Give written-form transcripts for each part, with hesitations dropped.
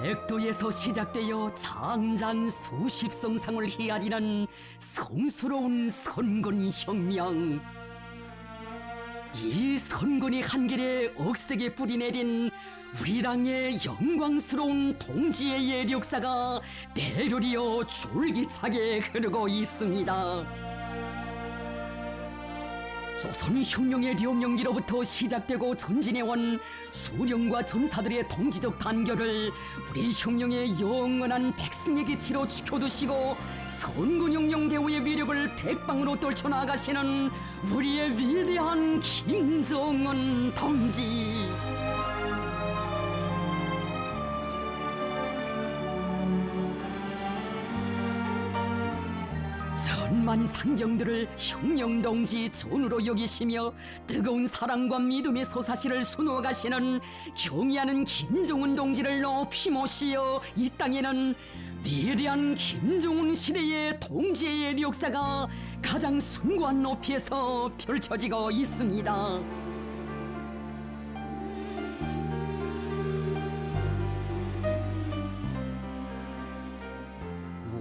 백도에서 시작되어 장장 수십 성상을 헤아리는 성스러운 선군혁명. 이 선군의 한길에 억세게 뿌리내린 우리 당의 영광스러운 동지의 예력사가 대로리어 줄기차게 흐르고 있습니다. 조선혁명의 령령기로부터 시작되고 전진해온 수령과 전사들의 동지적 단결을 우리 혁명의 영원한 백승의 기치로 지켜두시고 선군혁명 대우의 위력을 백방으로 떨쳐나가시는 우리의 위대한 김정은 동지. 천만 상경들을 혁명동지 전우로 여기시며 뜨거운 사랑과 믿음의 소사시를 수놓아 가시는 경의하는 김정은 동지를 높이 모시어 이 땅에는 위대한 김정은 시대의 동지의 역사가 가장 숭고한 높이에서 펼쳐지고 있습니다.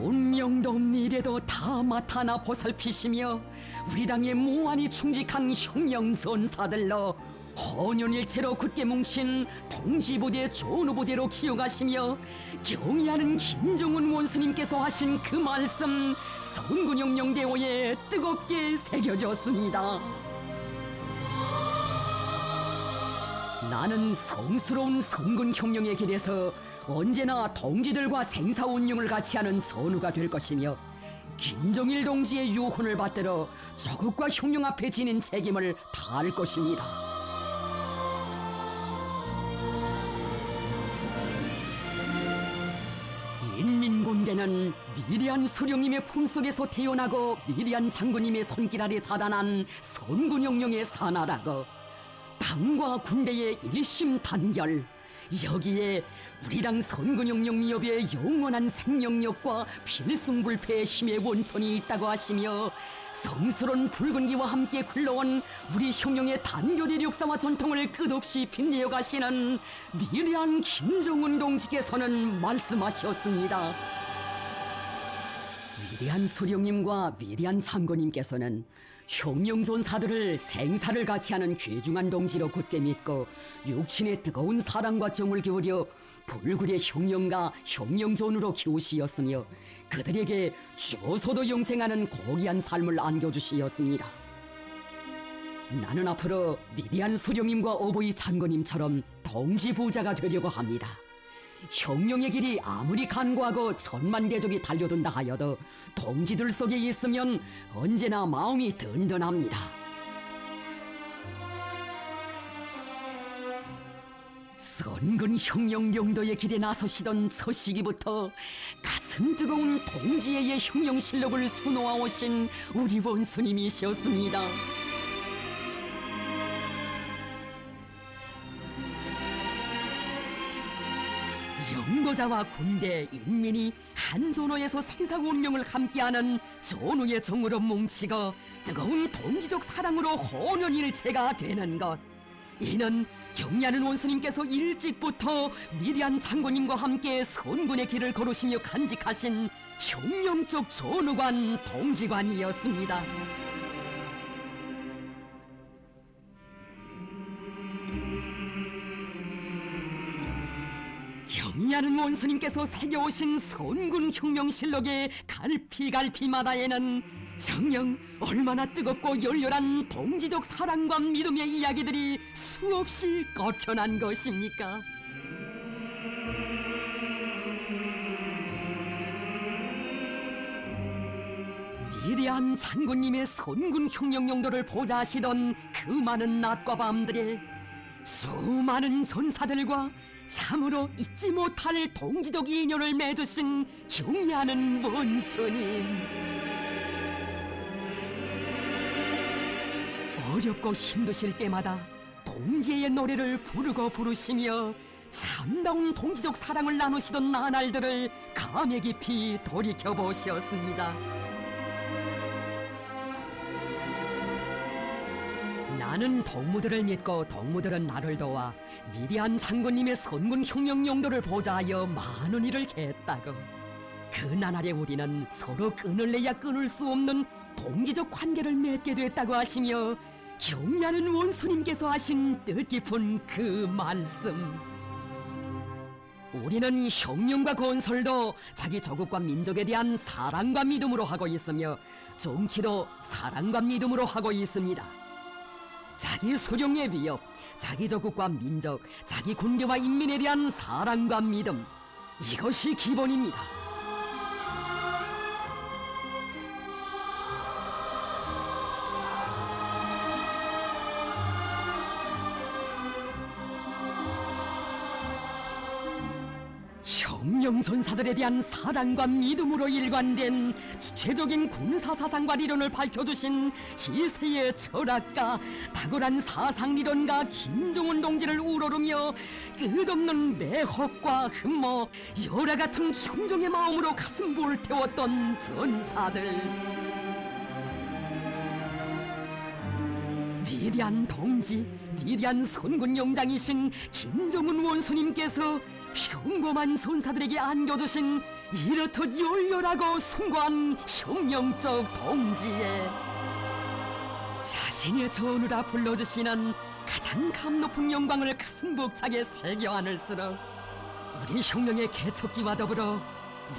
운명도 미래도 다 맡아나 보살피시며 우리 당의 무한히 충직한 혁명 전사들로 혼연일체로 굳게 뭉친 동지부대 전우부대로 키워가시며 경의하는 김정은 원수님께서 하신 그 말씀 선군혁명대오에 뜨겁게 새겨졌습니다. 나는 성스러운 선군혁명의 길에서 언제나 동지들과 생사운용을 같이 하는 전우가 될 것이며 김정일 동지의 유훈을 받들어 조국과 혁명 앞에 지닌 책임을 다할 것입니다. 인민군대는 위대한 수령님의 품속에서 태어나고 위대한 장군님의 손길 아래 자단한 선군혁명의 산하라고 당과 군대의 일심단결, 여기에 우리 당 선군혁명 미업의 영원한 생명력과 필승불패의 힘의 원천이 있다고 하시며 성스러운 붉은기와 함께 흘러온 우리 혁명의 단결의 역사와 전통을 끝없이 빛내어 가시는 위대한 김정은 동지께서는 말씀하셨습니다. 위대한 수령님과 위대한 장군님께서는 혁명전사들을 생사를 같이 하는 귀중한 동지로 굳게 믿고 육친의 뜨거운 사랑과 정을 기울여 불굴의 혁명가 혁명전으로 키우시었으며 그들에게 죽어서도 영생하는 고귀한 삶을 안겨주시었습니다. 나는 앞으로 위대한 수령님과 어버이 장군님처럼 동지부자가 되려고 합니다. 혁명의 길이 아무리 간고하고 천만대적이 달려든다 하여도 동지들 속에 있으면 언제나 마음이 든든합니다. 선군혁명령도의 길에 나서시던 첫 시기부터 가슴 뜨거운 동지의 혁명실력을 수놓아 오신 우리 원수님이셨습니다. 영도자와 군대, 인민이 한 전호에서 생사운명을 함께하는 전우의 정으로 뭉치고 뜨거운 동지적 사랑으로 혼연일체가 되는 것, 이는 경의하는 원수님께서 일찍부터 위대한 장군님과 함께 선군의 길을 걸으시며 간직하신 혁명적 전우관 동지관이었습니다. 경의하는 원수님께서 새겨오신 선군혁명실록의 갈피갈피마다에는 정녕 얼마나 뜨겁고 열렬한 동지적 사랑과 믿음의 이야기들이 수없이 꺾여난 것입니까? 위대한 장군님의 선군혁명용도를 보좌하시던 그 많은 낮과 밤들에 수많은 전사들과 참으로 잊지 못할 동지적 인연을 맺으신 경의하는 원수님, 어렵고 힘드실 때마다 동지의 노래를 부르시며 참다운 동지적 사랑을 나누시던 나날들을 감회 깊이 돌이켜보셨습니다. 나는 동무들을 믿고 동무들은 나를 도와 위대한 상군님의 선군 혁명 용도를 보좌하여 많은 일을 했다고. 그 나날에 우리는 서로 끊을래야 끊을 수 없는 동지적 관계를 맺게 됐다고 하시며 경애하는 원수님께서 하신 뜻깊은 그 말씀. 우리는 혁명과 건설도 자기 조국과 민족에 대한 사랑과 믿음으로 하고 있으며 정치도 사랑과 믿음으로 하고 있습니다. 자기 수령의 위협, 자기 조국과 민족, 자기 군대와 인민에 대한 사랑과 믿음, 이것이 기본입니다. 혁명전사들에 대한 사랑과 믿음으로 일관된 주체적인 군사사상과 리론을 밝혀주신 희세의 철학가, 탁월한 사상리론가 김정은 동지를 우러르며 끝없는 매혹과 흠모, 열화 같은 충정의 마음으로 가슴 불태웠던 전사들. 위대한 동지, 위대한 선군 영장이신 김정은 원수님께서 평범한 전사들에게 안겨주신 이렇듯 열렬하고 숭고한 혁명적 동지에 자신의 전우라 불러주시는 가장 감높은 영광을 가슴 벅차게 새겨 안을수록 우리 혁명의 개척기와 더불어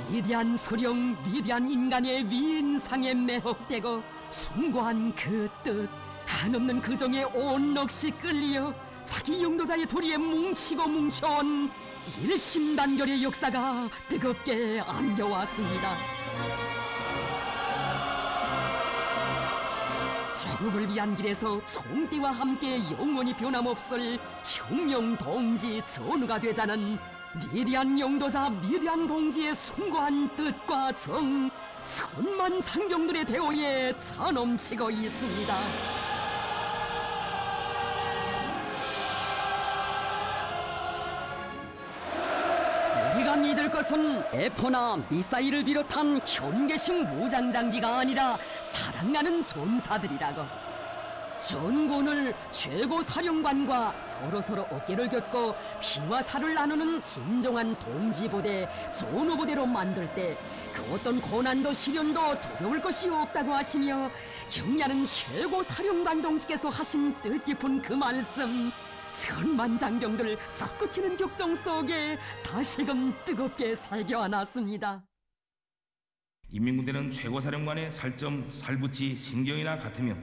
위대한 소령, 위대한 인간의 위인상에 매혹되고 숭고한 그 뜻, 한없는 그 정에 온 넋이 끌리어 자기 영도자의 도리에 뭉치고 뭉쳐온 일심단결의 역사가 뜨겁게 안겨왔습니다. 조국을 위한 길에서 총대와 함께 영원히 변함없을 혁명 동지 전우가 되자는 위대한 영도자, 위대한 동지의 숭고한 뜻과 정, 천만 장병들의 대오에 차넘치고 있습니다. 우리가 믿을 것은 대포나 미사일을 비롯한 현대식 무장장비가 아니라 사랑하는 전사들이라고. 전군을 최고 사령관과 서로서로 어깨를 겹고 피와 살을 나누는 진정한 동지부대, 전우부대로 만들 때 그 어떤 고난도 시련도 두려울 것이 없다고 하시며 경례하는 최고 사령관 동지께서 하신 뜻깊은 그 말씀, 천만 장병들 솟구치는 격정 속에 다시금 뜨겁게 새겨안았습니다. 인민군대는 최고사령관의 살점, 살붙이, 신경이나 같으며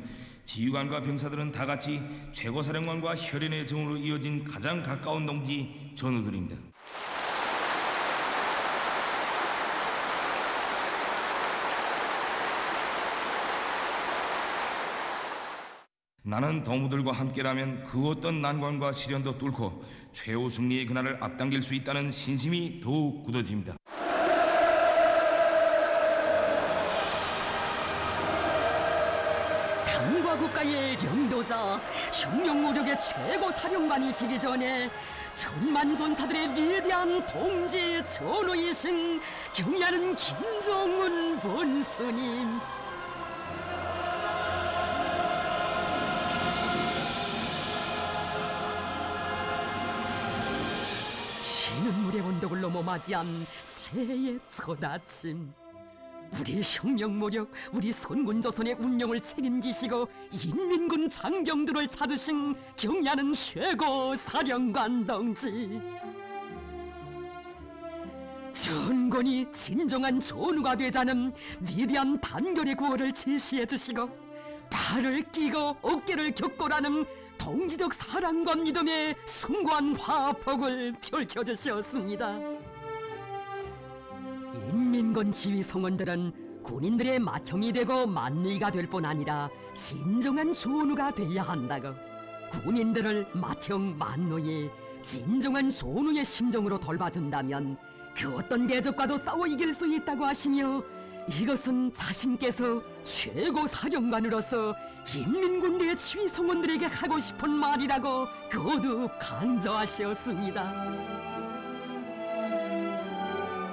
지휘관과 병사들은 다 같이 최고사령관과 혈연의 정으로 이어진 가장 가까운 동지 전우들입니다. 나는 동무들과 함께라면 그 어떤 난관과 시련도 뚫고 최후 승리의 그날을 앞당길 수 있다는 신심이 더욱 굳어집니다. 당과 국가의 영도자, 혁명무력의 최고 사령관이시기 전에 천만 전사들의 위대한 동지 전우이신 경애하는 김정은 원수님. 피는 물의 언덕을 넘어 맞이한 새해의 첫 아침. 우리 혁명무력, 우리 선군조선의 운영을 책임지시고 인민군 장병들을 찾으신 경애하는 최고 사령관 동지. 전군이 진정한 전우가 되자는 위대한 단결의 구호를 제시해 주시고 발을 끼고 어깨를 겹고라는 동지적 사랑과 믿음의 숭고한 화폭을 펼쳐주셨습니다. 인민군 지휘 성원들은 군인들의 맏형이 되고 만리가 될 뿐 아니라 진정한 전우가 돼야 한다고. 군인들을 맏형, 만노이, 진정한 전우의 심정으로 돌봐준다면 그 어떤 대적과도 싸워 이길 수 있다고 하시며 이것은 자신께서 최고 사령관으로서 인민군대의 지휘 성원들에게 하고 싶은 말이라고 거듭 강조하셨습니다.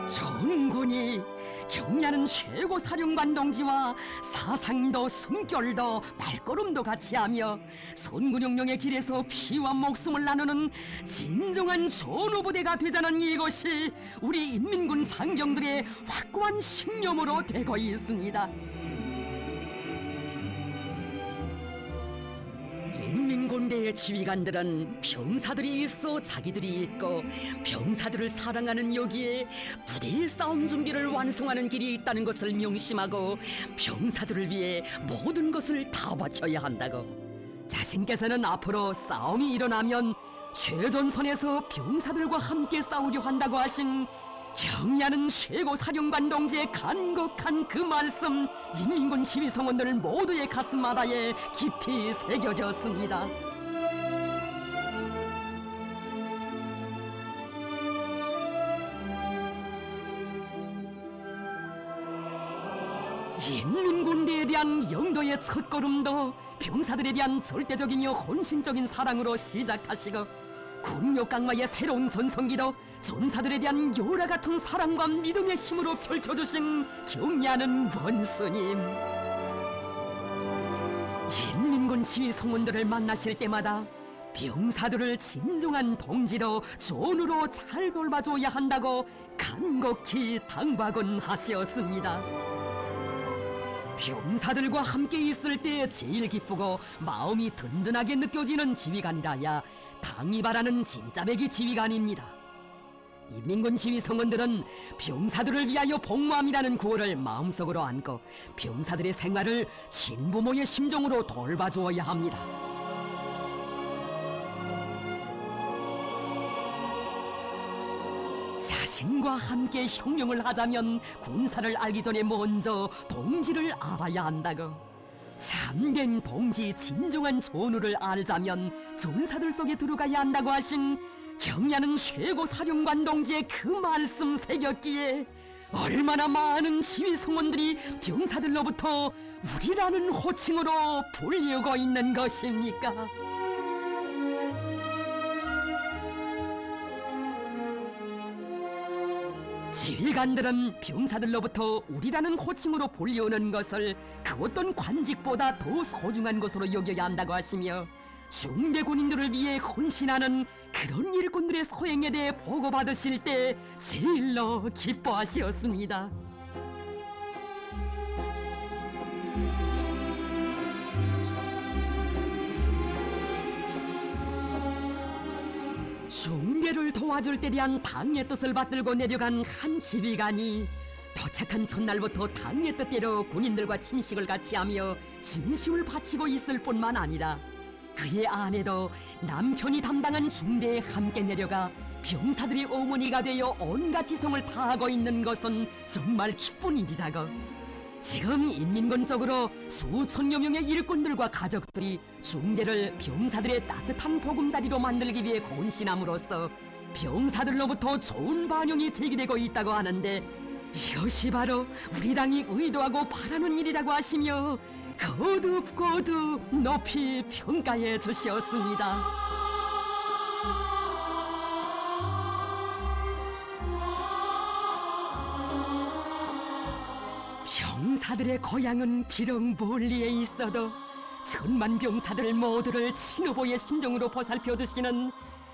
전군이 경리하는 최고 사령관 동지와 사상도 숨결도 발걸음도 같이하며 선군용령의 길에서 피와 목숨을 나누는 진정한 전우부대가 되자는 이것이 우리 인민군 장병들의 확고한 신념으로 되고 있습니다. 인민군대의 지휘관들은 병사들이 있어 자기들이 있고 병사들을 사랑하는 여기에 부대의 싸움 준비를 완성하는 길이 있다는 것을 명심하고 병사들을 위해 모든 것을 다 바쳐야 한다고. 자신께서는 앞으로 싸움이 일어나면 최전선에서 병사들과 함께 싸우려 한다고 하신 경의하는 최고 사령관 동지의 간곡한 그 말씀, 인민군 지휘성원들 모두의 가슴마다에 깊이 새겨졌습니다. 인민군대에 대한 영도의 첫걸음도 병사들에 대한 절대적이며 헌신적인 사랑으로 시작하시고, 군욕 강화의 새로운 전성기도 전사들에 대한 요라 같은 사랑과 믿음의 힘으로 펼쳐주신 경의하는 원수님. 인민군 지휘 성원들을 만나실 때마다 병사들을 진정한 동지로 전우로 잘 돌봐줘야 한다고 간곡히 당부하곤 하시었습니다. 병사들과 함께 있을 때 제일 기쁘고 마음이 든든하게 느껴지는 지휘관이라야 당이 바라는 진짜배기 지휘관입니다. 인민군 지휘 성원들은 병사들을 위하여 복무함이라는 구호를 마음속으로 안고 병사들의 생활을 친부모의 심정으로 돌봐주어야 합니다. 자신과 함께 형용을 하자면 군사를 알기 전에 먼저 동지를 알아야 한다고. 참된 동지 진정한 전우를 알자면 전사들 속에 들어가야 한다고 하신 경의하는 최고 사령관 동지의 그 말씀 새겼기에 얼마나 많은 지휘 성원들이 병사들로부터 우리라는 호칭으로 불리우고 있는 것입니까? 지휘관들은 병사들로부터 우리라는 호칭으로 불리우는 것을 그 어떤 관직보다 더 소중한 것으로 여겨야 한다고 하시며 중대 군인들을 위해 헌신하는 그런 일꾼들의 소행에 대해 보고받으실 때 제일로 기뻐하시었습니다. 중대를 도와줄 때 대한 당의 뜻을 받들고 내려간 한 지휘관이 도착한 첫날부터 당의 뜻대로 군인들과 침식을 같이 하며 진심을 바치고 있을 뿐만 아니라 그의 아내도 남편이 담당한 중대에 함께 내려가 병사들의 어머니가 되어 온갖 지성을 다하고 있는 것은 정말 기쁜 일이라고. 지금 인민군 쪽으로 수천여 명의 일꾼들과 가족들이 중대를 병사들의 따뜻한 보금자리로 만들기 위해 헌신함으로써 병사들로부터 좋은 반응이 제기되고 있다고 하는데, 이것이 바로 우리 당이 의도하고 바라는 일이라고 하시며 거듭 높이 평가해 주셨습니다. 병사들의 고향은 비록 멀리에 있어도 천만 병사들 모두를 친후보의 심정으로 보살펴 주시는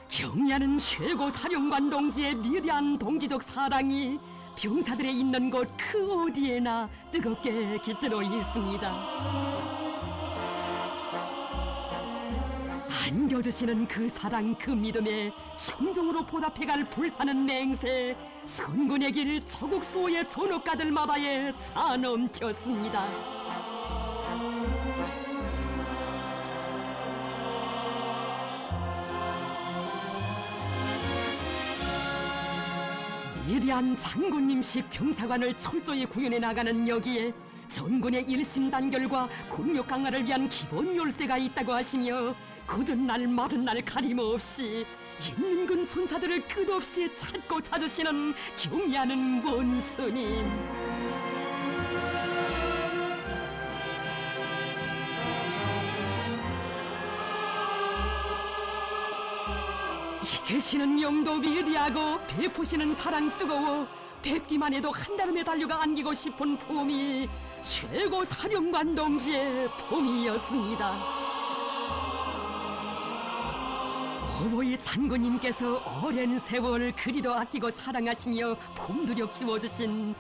경의하는 최고 사령관 동지의 위대한 동지적 사랑이 병사들의 있는 곳 그 어디에나 뜨겁게 깃들어 있습니다. 안겨주시는 그 사랑 그 믿음에 순종으로 보답해갈 불타는 맹세, 선군의 길 조국 수호의 전업가들마다에 차 넘쳤습니다. 위대한 장군님식 병사관을 철저히 구현해 나가는 여기에 전군의 일심단결과 군욕 강화를 위한 기본 열쇠가 있다고 하시며 굳은 날 마른 날 가림없이 인민군 손사들을 끝없이 찾고 찾으시는 경의하는 원수님. 이계시는 영도 위대하고 베푸시는 사랑 뜨거워 뵙기만 해도 한달음에 달려가 안기고 싶은 품이 최고 사령관 동지의 품이었습니다. 어버이 장군님께서 오랜 세월 그리도 아끼고 사랑하시며 품들여 키워주신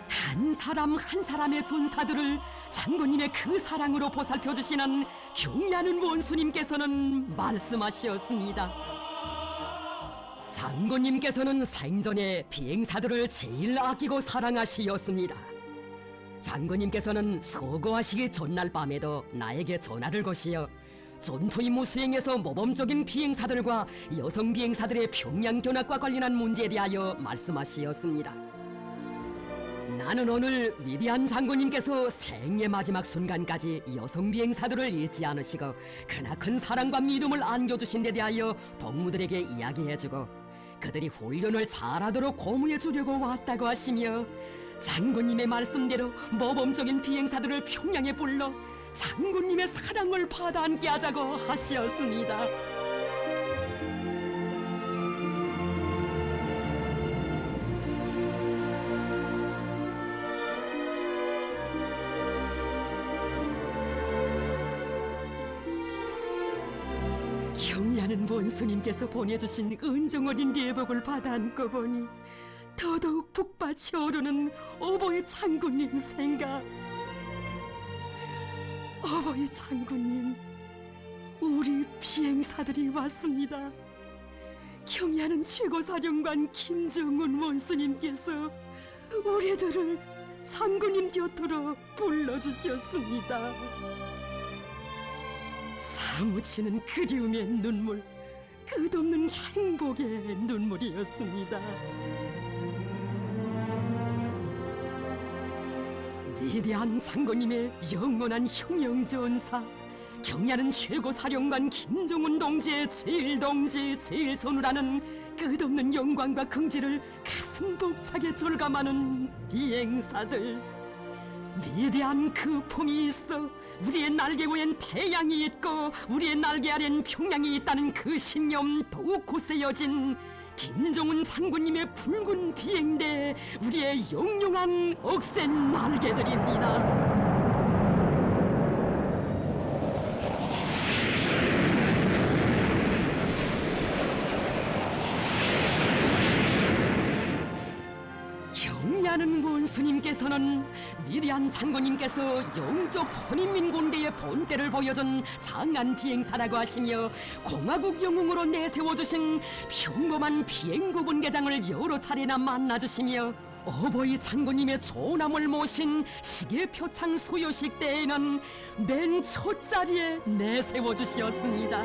한 사람 한 사람의 존사들을 장군님의 그 사랑으로 보살펴주시는 경애하는 원수님께서는 말씀하시었습니다. 장군님께서는 생전에 비행사들을 제일 아끼고 사랑하시었습니다. 장군님께서는 서거하시기 전날 밤에도 나에게 전화를 거시어 전투 임무 수행에서 모범적인 비행사들과 여성 비행사들의 평양 견학과 관련한 문제에 대하여 말씀하시었습니다. 나는 오늘 위대한 장군님께서 생의 마지막 순간까지 여성 비행사들을 잊지 않으시고 크나큰 사랑과 믿음을 안겨주신 데 대하여 동무들에게 이야기해주고 그들이 훈련을 잘하도록 고무해주려고 왔다고 하시며 장군님의 말씀대로 모범적인 비행사들을 평양에 불러 장군님의 사랑을 받아안게 하자고 하시었습니다. 경애하는 원수님께서 보내주신 은정어린 예복을 받아안고 보니 더더욱 북받치 오르는 어버이 장군님 생각. 어버이 장군님, 우리 비행사들이 왔습니다. 경애하는 최고사령관 김정은 원수님께서 우리들을 장군님 곁으로 불러주셨습니다. 사무치는 그리움의 눈물, 끝없는 행복의 눈물이었습니다. 위대한 장군님의 영원한 형용전사, 경애하는 최고사령관 김정은 동지의 제일동지 제일전우라는 끝없는 영광과 긍지를 가슴 벅차게 절감하는 비행사들. 위대한 그 품이 있어 우리의 날개 위엔 태양이 있고 우리의 날개 아래엔 평양이 있다는 그 신념 더욱 굳세어진 김정은 장군님의 붉은 비행대, 우리의 영롱한 억센 날개들입니다. 경애하는 원수님께서는 위대한 장군님께서 영적 조선인민군대의 본때를 보여준 장한 비행사라고 하시며 공화국 영웅으로 내세워주신 평범한 비행구 분계장을 여러 차례나 만나주시며 어버이 장군님의 조남을 모신 시계표창 수요식 때에는 맨 첫자리에 내세워주시었습니다.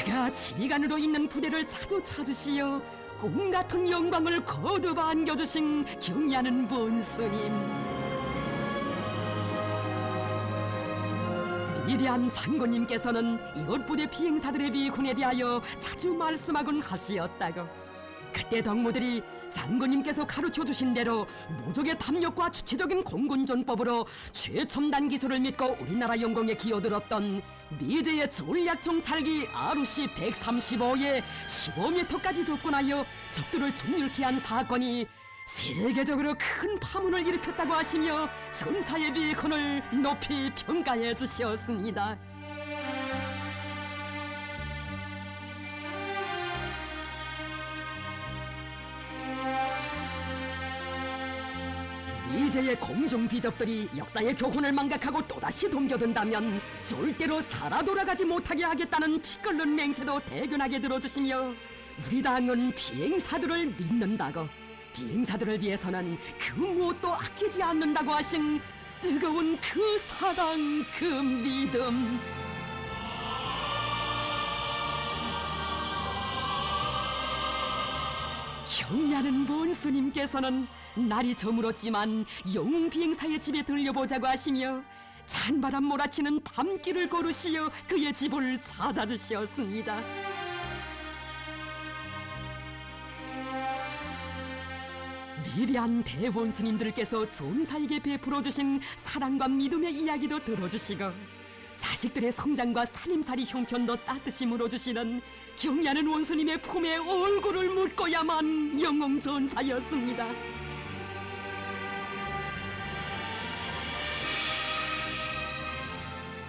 그가 지휘관으로 있는 부대를 자주 찾으시어 꿈같은 영광을 거듭 안겨주신 경애하는 원수님. 위대한 장군님께서는 이웃부대 비행사들의 비군에 대하여 자주 말씀하곤 하시었다고. 그때 덕무들이 장군님께서 가르쳐주신 대로 무적의 탐욕과 주체적인 공군전법으로 최첨단 기술을 믿고 우리나라 영공에 기어들었던 미제의 전략 정찰기 RC-135에 15m까지 접근하여 적들을 정률케 한 사건이 세계적으로 큰 파문을 일으켰다고 하시며 전사의 비건을 높이 평가해 주셨습니다. 이제의 공중 비적들이 역사의 교훈을 망각하고 또다시 dom겨든다면 절대로 살아 돌아가지 못하게 하겠다는 피 끓는 맹세도 대견하게 들어주시며 우리 당은 비행사들을 믿는다고, 비행사들을 위해서는 그 무엇도 아끼지 않는다고 하신 뜨거운 그 사랑, 그 믿음. 경애하는 원수님께서는 날이 저물었지만 영웅 비행사의 집에 들려보자고 하시며 찬바람 몰아치는 밤길을 걸으시어 그의 집을 찾아주셨습니다. 위대한 대원 스님들께서 전사에게 베풀어 주신 사랑과 믿음의 이야기도 들어주시고 자식들의 성장과 살림살이 형편도 따뜻이 물어주시는 경리하는 원수님의 품에 얼굴을 묻고야만 영웅 전사였습니다.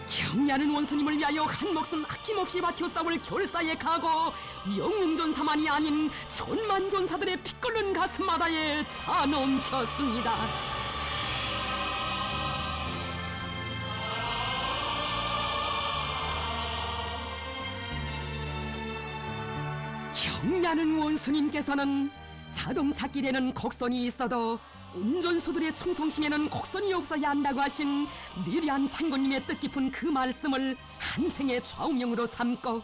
경리하는 원수님을 위하여 한 목숨 아낌없이 바쳐 싸울 결사의 각오, 영웅전사만이 아닌 천만전사들의 피 끓는 가슴마다에 차 넘쳤습니다. 경리하는 원수님께서는 자동차 길에는 곡선이 있어도 운전수들의 충성심에는 곡선이 없어야 한다고 하신 위대한 장군님의 뜻깊은 그 말씀을 한생의 좌우명으로 삼고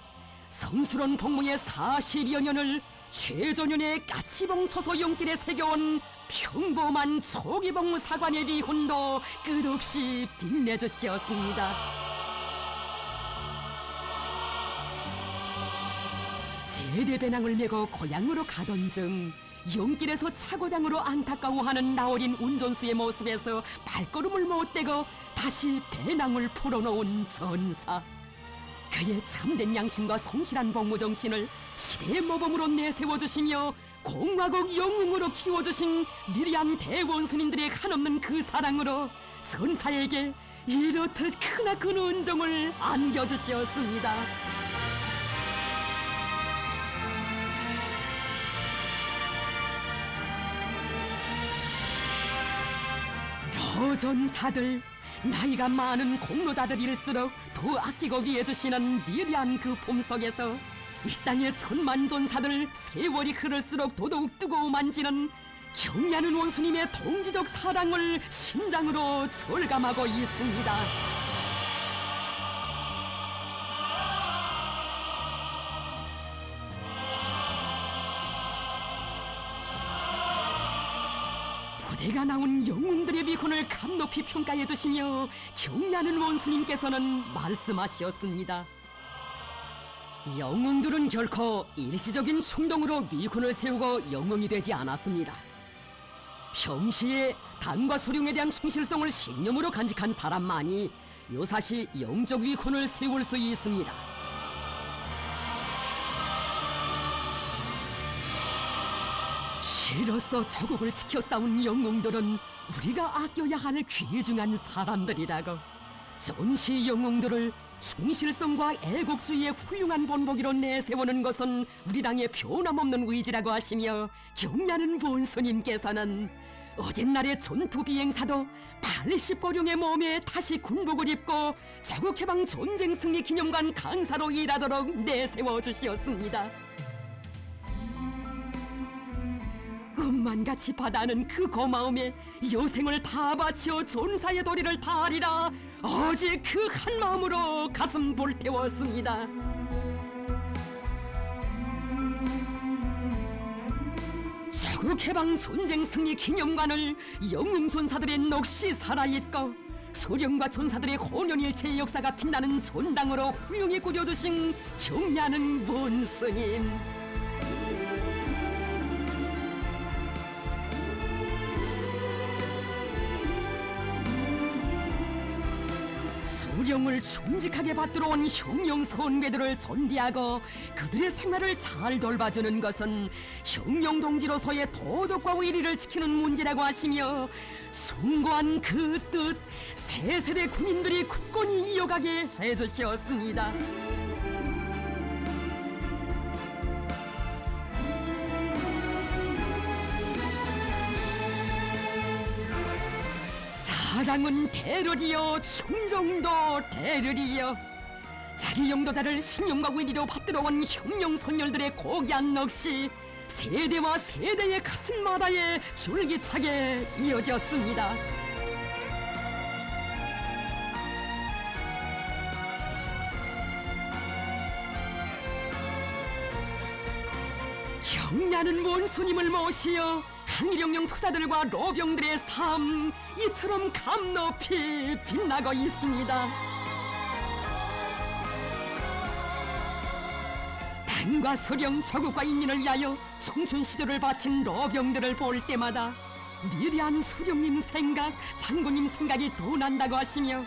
성스러운 복무의 40여 년을 최전연의 까치봉 초소 용길에 새겨온 평범한 초기봉 사관의 위훈도 끝없이 빛내주시었습니다. 제대 배낭을 메고 고향으로 가던 중 용길에서 차고장으로 안타까워하는 나어린 운전수의 모습에서 발걸음을 못 떼고 다시 배낭을 풀어놓은 전사. 그의 참된 양심과 성실한 복무정신을 시대의 모범으로 내세워주시며 공화국 영웅으로 키워주신 위대한 대원 스님들의 한없는 그 사랑으로 전사에게 이렇듯 크나큰 은종을 안겨주셨습니다. 전사들, 나이가 많은 공로자들일수록 더 아끼고 위해주시는 위대한 그 품속에서 이 땅의 천만전사들 세월이 흐를수록 더더욱 뜨거워만지는 경리하는 원수님의 동지적 사랑을 심장으로 절감하고 있습니다. 부대가 나온 영웅들의 비훈을 감높이 평가해 주시며 경리하는 원수님께서는 말씀하셨습니다. 영웅들은 결코 일시적인 충동으로 위훈을 세우고 영웅이 되지 않았습니다. 평시에 당과 수령에 대한 충실성을 신념으로 간직한 사람만이 요사시 영적 위훈을 세울 수 있습니다. 이로써 조국을 지켜 싸운 영웅들은 우리가 아껴야 할 귀중한 사람들이라고, 전시 영웅들을 충실성과 애국주의의 훌륭한 본보기로 내세우는 것은 우리 당의 변함없는 의지라고 하시며 경리하는 본스님께서는 어젯날의 전투 비행사도 80고령의 몸에 다시 군복을 입고 자국해방 전쟁 승리 기념관 강사로 일하도록 내세워 주시었습니다. 꿈만같이 바다는 그 고마움에 여생을 다 바쳐 전사의 도리를 다하리라 오직 그 한마음으로 가슴 불태웠습니다. 자국해방 전쟁 승리 기념관을 영웅전사들의 넋이 살아있고 소령과 전사들의 혼연일체의 역사가 빛나는 전당으로 훌륭히 꾸려주신 경리하는 본스님, 소령을 충직하게 받들어 온 형용 선배들을 존대하고 그들의 생활을 잘 돌봐주는 것은 형용 동지로서의 도덕과 의리를 지키는 문제라고 하시며 숭고한 그 뜻 새 세대 군인들이 굳건히 이어가게 해주셨습니다. 사랑은 대르리여 충정도 대르리여. 자기 영도자를 신념과 의리로 받들어온 형용 선열들의 고귀한 넋이 세대와 세대의 가슴마다에 줄기차게 이어졌습니다. 경리하는 원수님을 모시어 항일영령 투사들과 로병들의 삶 이처럼 감높이 빛나고 있습니다. 당과 서령, 조국과 인민을 위하여 청춘 시절을 바친 로병들을 볼 때마다 위대한 수령님 생각, 장군님 생각이 더 난다고 하시며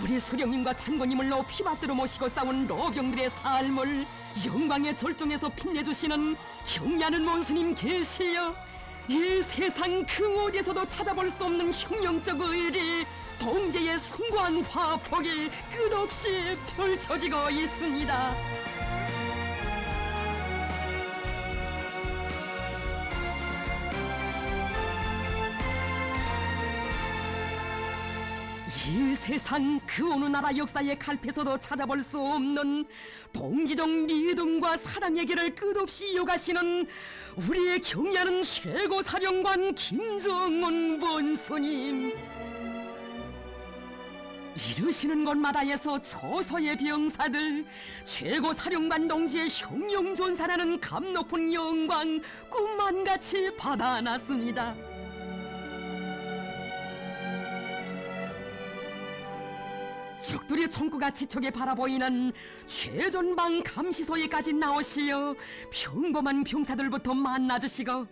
우리 수령님과 장군님을 높이 받들어 모시고 싸운 로병들의 삶을 영광의 절정에서 빛내주시는 경리하는 원수님 계시여 이 세상 그 어디에서도 찾아볼 수 없는 혁명적 의리, 동지의 숭고한 화폭이 끝없이 펼쳐지고 있습니다. 이 세상 그 어느 나라 역사의 칼패에서도 찾아볼 수 없는 동지적 믿음과 사랑의 길을 끝없이 이어가시는 우리의 경애하는 최고사령관 김정은 원수님, 이르시는 곳마다에서 저서의 병사들 최고사령관 동지의 혁명전사라는 감 높은 영광 꿈만같이 받아놨습니다. 적들의 총구가 지척에 바라보이는 최전방 감시소에까지 나오시어 평범한 병사들부터 만나주시고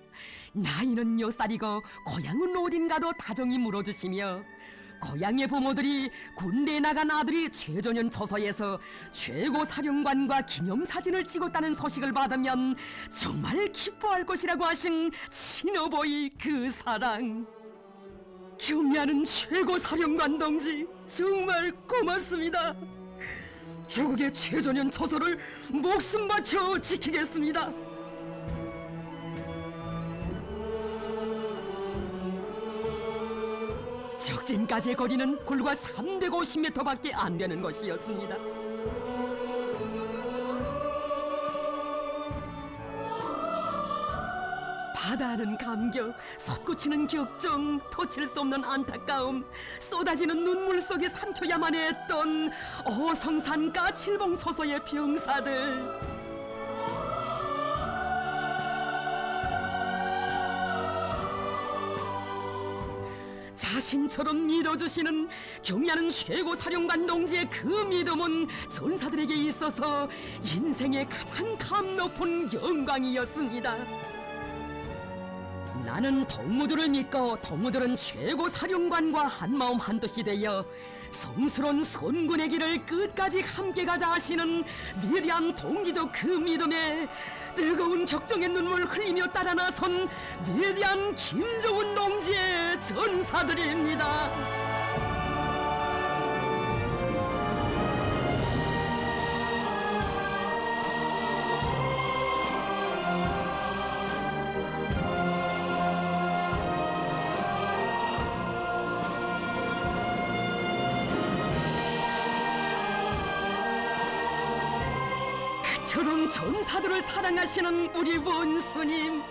나이는 몇 살이고 고향은 어딘가도 다정히 물어주시며 고향의 부모들이 군대에 나간 아들이 최전현 처소에서 최고사령관과 기념사진을 찍었다는 소식을 받으면 정말 기뻐할 것이라고 하신 친어버이 그 사랑, 경애하는 최고사령관 동지 정말 고맙습니다. 조국의 최전현 처소를 목숨 바쳐 지키겠습니다. 적진까지의 거리는 불과 350m밖에 안 되는 것이었습니다. 바다는 감격, 솟구치는 격정, 터칠 수 없는 안타까움, 쏟아지는 눈물 속에 삼켜야만 했던 어성산 까칠봉 처소의 병사들. 자신처럼 믿어주시는 경애하는 최고사령관 동지의 그 믿음은 전사들에게 있어서 인생의 가장 감 높은 영광이었습니다. 나는 동무들을 믿고 동무들은 최고사령관과 한마음 한뜻이 되어 성스러운 선군의 길을 끝까지 함께 가자 하시는 위대한 동지적 그 믿음에 뜨거운 격정의 눈물 흘리며 따라 나선 위대한 김정은 동지의 전사들입니다. 저런 전사들을 사랑하시는 우리 원수님,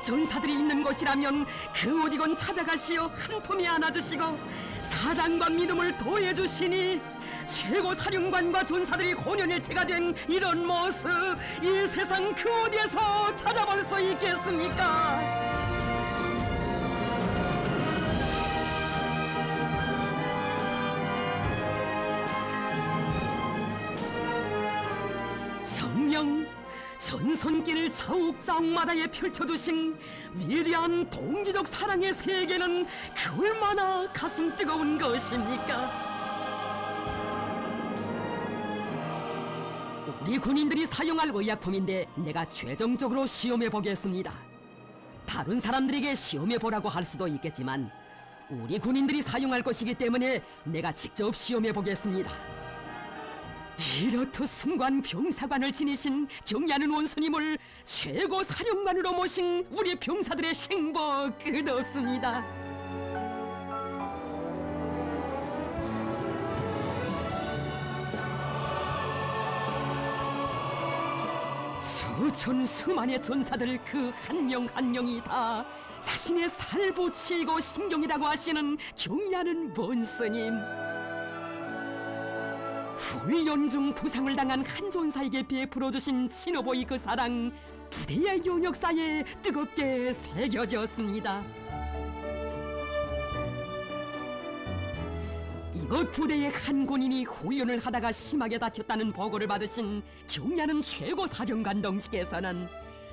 전사들이 있는 곳이라면 그 어디건 찾아가시어 한 품에 안아주시고 사랑과 믿음을 더해주시니 최고사령관과 전사들이 혼연일체가 된 이런 모습 이 세상 그 어디에서 찾아볼 수 있겠습니까? 정령 전선길을 자욱자욱마다에 펼쳐주신 위대한 동지적 사랑의 세계는 그 얼마나 가슴 뜨거운 것입니까? 우리 군인들이 사용할 의약품인데 내가 최종적으로 시험해 보겠습니다. 다른 사람들에게 시험해 보라고 할 수도 있겠지만 우리 군인들이 사용할 것이기 때문에 내가 직접 시험해 보겠습니다. 이렇듯 승관 병사관을 지니신 경애하는 원수님을 최고 사령관으로 모신 우리 병사들의 행복 끝없습니다. 수천 수만의 전사들 그 한 명 한 명이 다 자신의 살부치고 신경이라고 하시는 경애하는 원수님. 훈련 중 부상을 당한 한 전사에게 베풀어주신 친어보이 그 사랑 부대의 용역사에 뜨겁게 새겨졌습니다. 이곳 부대의 한 군인이 훈련을 하다가 심하게 다쳤다는 보고를 받으신 경애하는 최고사령관 동지께서는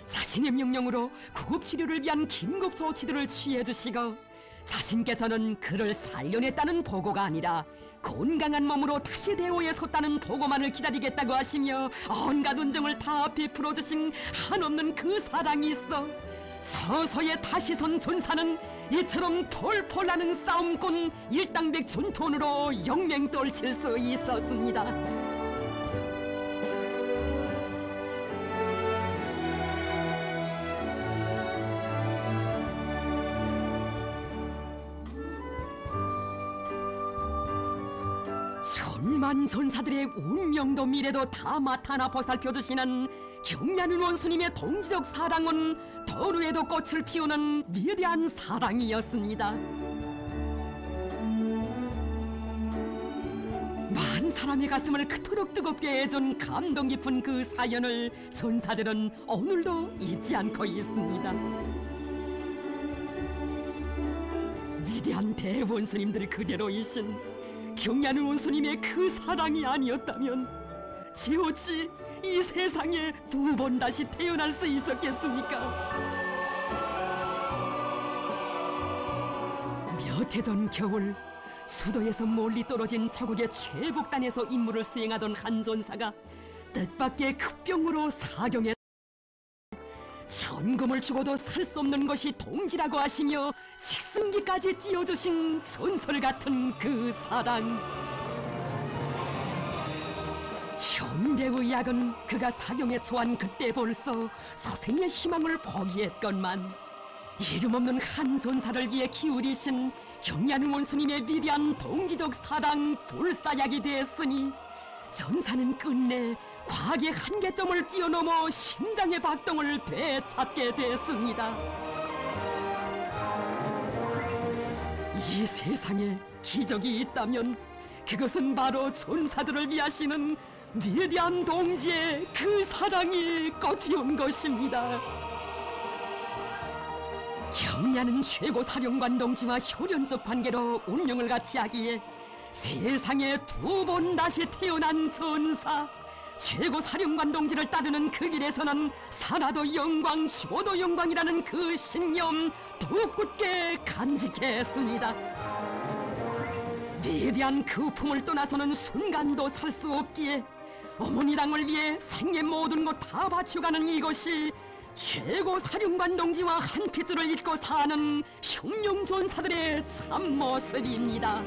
자신의 명령으로 구급 치료를 위한 긴급 조치들을 취해 주시고 자신께서는 그를 살려냈다는 보고가 아니라 건강한 몸으로 다시 대오에 섰다는 보고만을 기다리겠다고 하시며 온갖 은정을 다 베풀어 주신 한없는 그 사랑이 있어 서서히 다시 선 전사는 이처럼 폴폴 나는 싸움꾼 일당백 전투원으로 영맹 떨칠 수 있었습니다. 천만 전사들의 운명도 미래도 다 맡아나 보살펴주시는 경ля는 원수님의 동지적 사랑은 도루에도 꽃을 피우는 위대한 사랑이었습니다. 많은 사람의 가슴을 그토록 뜨겁게 해준 감동 깊은 그 사연을 전사들은 오늘도 잊지 않고 있습니다. 위대한 대원수님들 그대로이신 경ля는 원수님의 그 사랑이 아니었다면 제 어찌 이 세상에 두 번 다시 태어날 수 있었겠습니까? 몇 해 전 겨울 수도에서 멀리 떨어진 저국의 최북단에서 임무를 수행하던 한 전사가 뜻밖의 급병으로 사경에 천금을 주고도 살 수 없는 것이 동지라고 하시며 직승기까지 띄워주신 전설 같은 그 사랑. 현대의학은 그가 사경에 처한 그때 벌써 서생의 희망을 포기했건만 이름 없는 한 전사를 위해 기울이신 경ля는 원수님의 위대한 동지적 사랑 불사약이 되었으니 전사는 끝내 과학의 한계점을 뛰어넘어 심장의 박동을 되찾게 됐습니다. 이 세상에 기적이 있다면 그것은 바로 전사들을 위하시는 위대한 동지의 그 사랑이 꽃피운 것입니다. 경ля는 최고 사령관 동지와 혈연적 관계로 운명을 같이 하기에 세상에 두 번 다시 태어난 전사 최고 사령관 동지를 따르는 그 길에서는 살아도 영광 죽어도 영광이라는 그 신념 더욱 굳게 간직했습니다. 위대한 그 품을 떠나서는 순간도 살 수 없기에 어머니 당을 위해 생의 모든 것 다 바쳐가는 이것이 최고 사령관 동지와 한 핏줄을 잇고 사는 흉룡 전사들의 참모습입니다.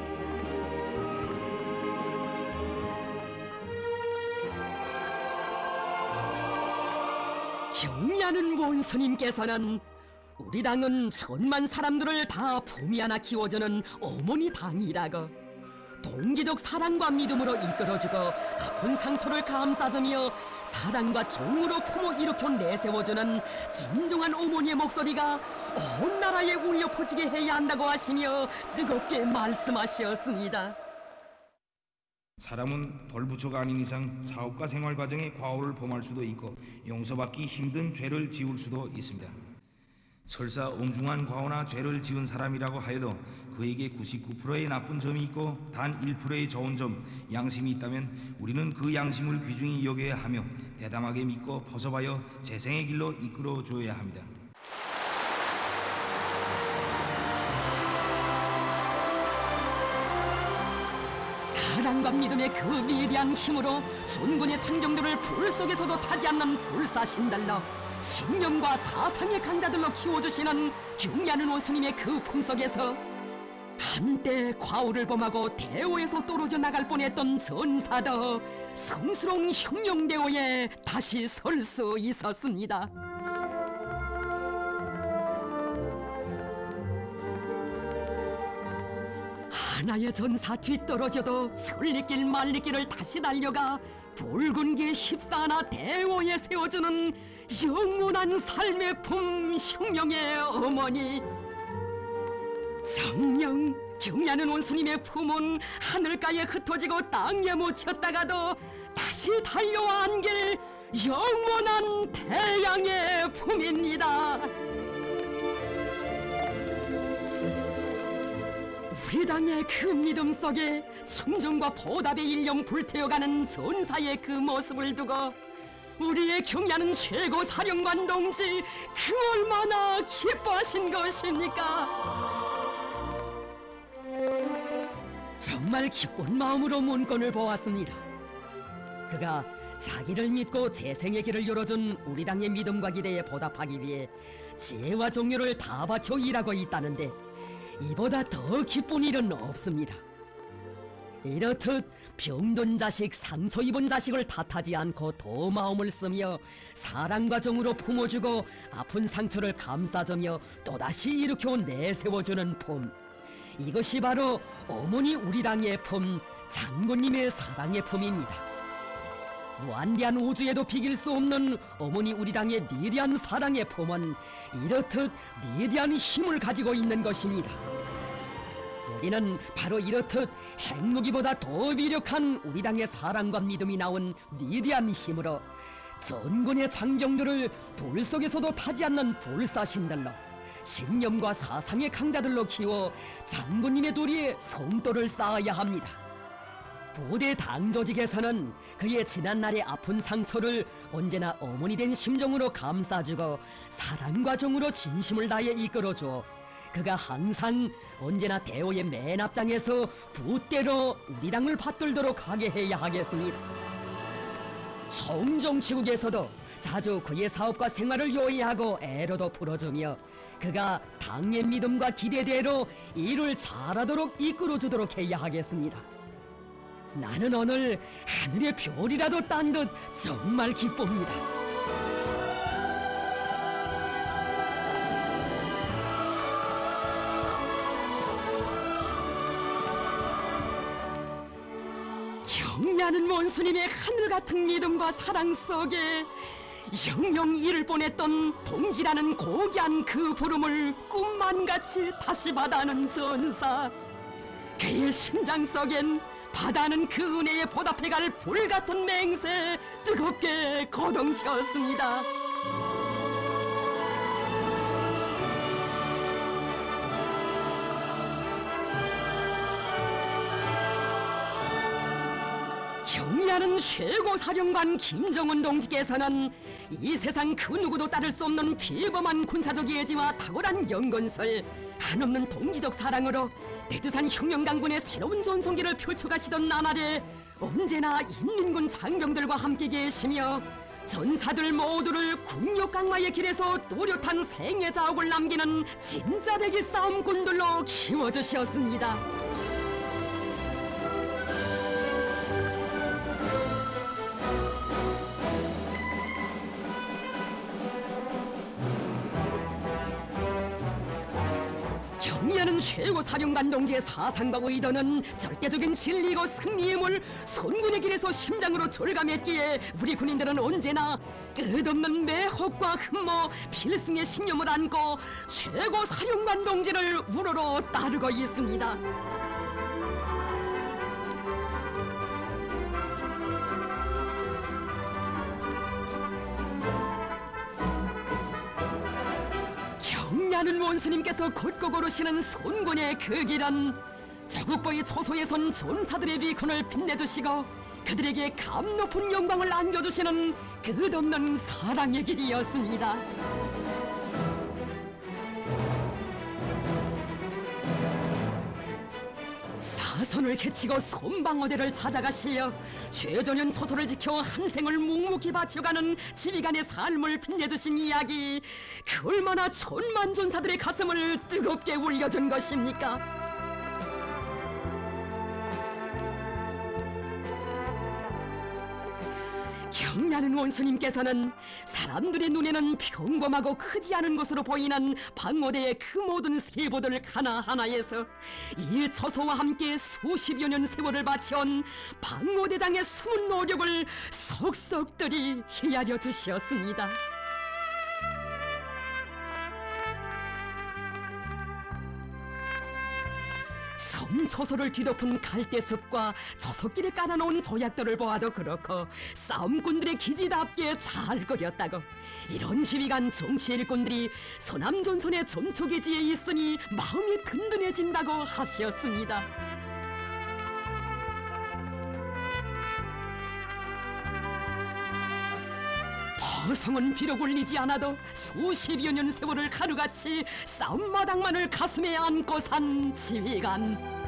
경ля는 원수님께서는 우리 당은 천만 사람들을 다 품이 하나 키워주는 어머니 당이라고 동지적 사랑과 믿음으로 이끌어주고 아픈 상처를 감싸주며 사랑과 정으로 품어 일으켜 내세워주는 진정한 어머니의 목소리가 온 나라에 울려 퍼지게 해야 한다고 하시며 뜨겁게 말씀하셨습니다. 사람은 돌부처가 아닌 이상 사업과 생활 과정에 과오를 범할 수도 있고 용서받기 힘든 죄를 지을 수도 있습니다. 설사 엄중한 과오나 죄를 지은 사람이라고 하여도 그에게 99%의 나쁜 점이 있고 단 1%의 좋은 점, 양심이 있다면 우리는 그 양심을 귀중히 여겨야 하며 대담하게 믿고 벗어봐여 재생의 길로 이끌어줘야 합니다. 사랑과 믿음의 그 위대한 힘으로 존군의 창경들을 불 속에서도 타지 않는 불사신들로 신념과 사상의 강자들로 키워주시는 경ля는 원수님의 그 품속에서 한때 과오를 범하고 대오에서 떨어져 나갈 뻔했던 전사도 성스러운 흉룡대오에 다시 설 수 있었습니다. 하나의 전사 뒤떨어져도 천리길 만리길을 다시 달려가 붉은 게 휩싸나 대오에 세워주는 영원한 삶의 품 흉룡의 어머니. 정녕 경ля는 원수님의 품은 하늘가에 흩어지고 땅에 묻혔다가도 다시 달려와 안길 영원한 태양의 품입니다. 우리 당의 그 믿음 속에 충정과 보답의 일념 불태워가는 전사의 그 모습을 두고 우리의 경야는 최고 사령관 동지 그 얼마나 기뻐하신 것입니까? 정말 기쁜 마음으로 문건을 보았습니다. 그가 자기를 믿고 재생의 길을 열어준 우리 당의 믿음과 기대에 보답하기 위해 지혜와 종류를 다 바쳐 일하고 있다는데 이보다 더 기쁜 일은 없습니다. 이렇듯 병든 자식, 상처 입은 자식을 탓하지 않고 더 마음을 쓰며 사랑과 정으로 품어주고 아픈 상처를 감싸주며 또다시 일으켜 내세워주는 품, 이것이 바로 어머니 우리 당의 품, 장군님의 사랑의 품입니다. 무한대한 우주에도 비길 수 없는 어머니 우리 당의 위대한 사랑의 품은 이렇듯 위대한 힘을 가지고 있는 것입니다. 우리는 바로 이렇듯 핵무기보다 더 위력한 우리 당의 사랑과 믿음이 나온 위대한 힘으로 전군의 장병들을 불 속에서도 타지 않는 불사신들로, 신념과 사상의 강자들로 키워 장군님의 도리에 성도를 쌓아야 합니다. 부대 당 조직에서는 그의 지난날의 아픈 상처를 언제나 어머니 된 심정으로 감싸주고 사랑과 정으로 진심을 다해 이끌어주어 그가 항상 언제나 대오의 맨 앞장에서 부대로 우리 당을 받들도록 하게 해야 하겠습니다. 청정치국에서도 자주 그의 사업과 생활을 요해하고 애로도 풀어주며 그가 당의 믿음과 기대대로 일을 잘하도록 이끌어주도록 해야 하겠습니다. 나는 오늘 하늘의 별이라도 딴 듯 정말 기쁩니다. 경리하는 원수님의 하늘같은 믿음과 사랑 속에 영영 잃을 뻔했던 동지라는 고귀한 그 부름을 꿈만같이 다시 받아는 전사, 그의 심장 속엔 받아는 그 은혜에 보답해갈 불같은 맹세 뜨겁게 거동치었습니다. 경리하는 최고사령관 김정은 동지께서는 이 세상 그 누구도 따를 수 없는 비범한 군사적 예지와 탁월한 연건설, 한없는 동지적 사랑으로 백두산 혁명강군의 새로운 전성기를 펼쳐가시던 나날에 언제나 인민군 장병들과 함께 계시며 전사들 모두를 국력강화의 길에서 또렷한 생애 자욱을 남기는 진짜 백이 싸움꾼들로 키워주셨습니다. 경리하는 최고사령관 동지의 사상과 의도는 절대적인 진리고 승리의 물, 선군의 길에서 심장으로 절감했기에 우리 군인들은 언제나 끝없는 매혹과 흠모, 필승의 신념을 안고 최고사령관 동지를 우러러 따르고 있습니다. 경리하는 원수님께서 곧고 걸으시는 선군의 그 길은 저국보의 초소에 선 전사들의 비콘을 빛내주시고 그들에게 감 높은 영광을 안겨주시는 끝없는 사랑의 길이었습니다. 사선을 개치고 손방어대를 찾아가시어 최전현 초소를 지켜 한 생을 묵묵히 바쳐가는 지휘관의 삶을 빛내주신 이야기, 그 얼마나 천만 전사들의 가슴을 뜨겁게 울려준 것입니까? 경리하는 원수님께서는 사람들의 눈에는 평범하고 크지 않은 것으로 보이는 방어대의 그 모든 세부들 하나하나에서 이 처소와 함께 수십여 년 세월을 바쳐온 방어대장의 숨은 노력을 속속들이 헤아려 주셨습니다. 섬초소를 뒤덮은 갈대숲과 저석길에 깔아놓은 조약돌을 보아도 그렇고 싸움꾼들의 기지답게 잘 그렸다고, 이런 지휘관 정치 일꾼들이 서남전선의 전초기지에 있으니 마음이 든든해진다고 하셨습니다. 허성은 비록 울리지 않아도 수십여 년 세월을 가루같이 싸움마당만을 가슴에 안고 산 지휘관.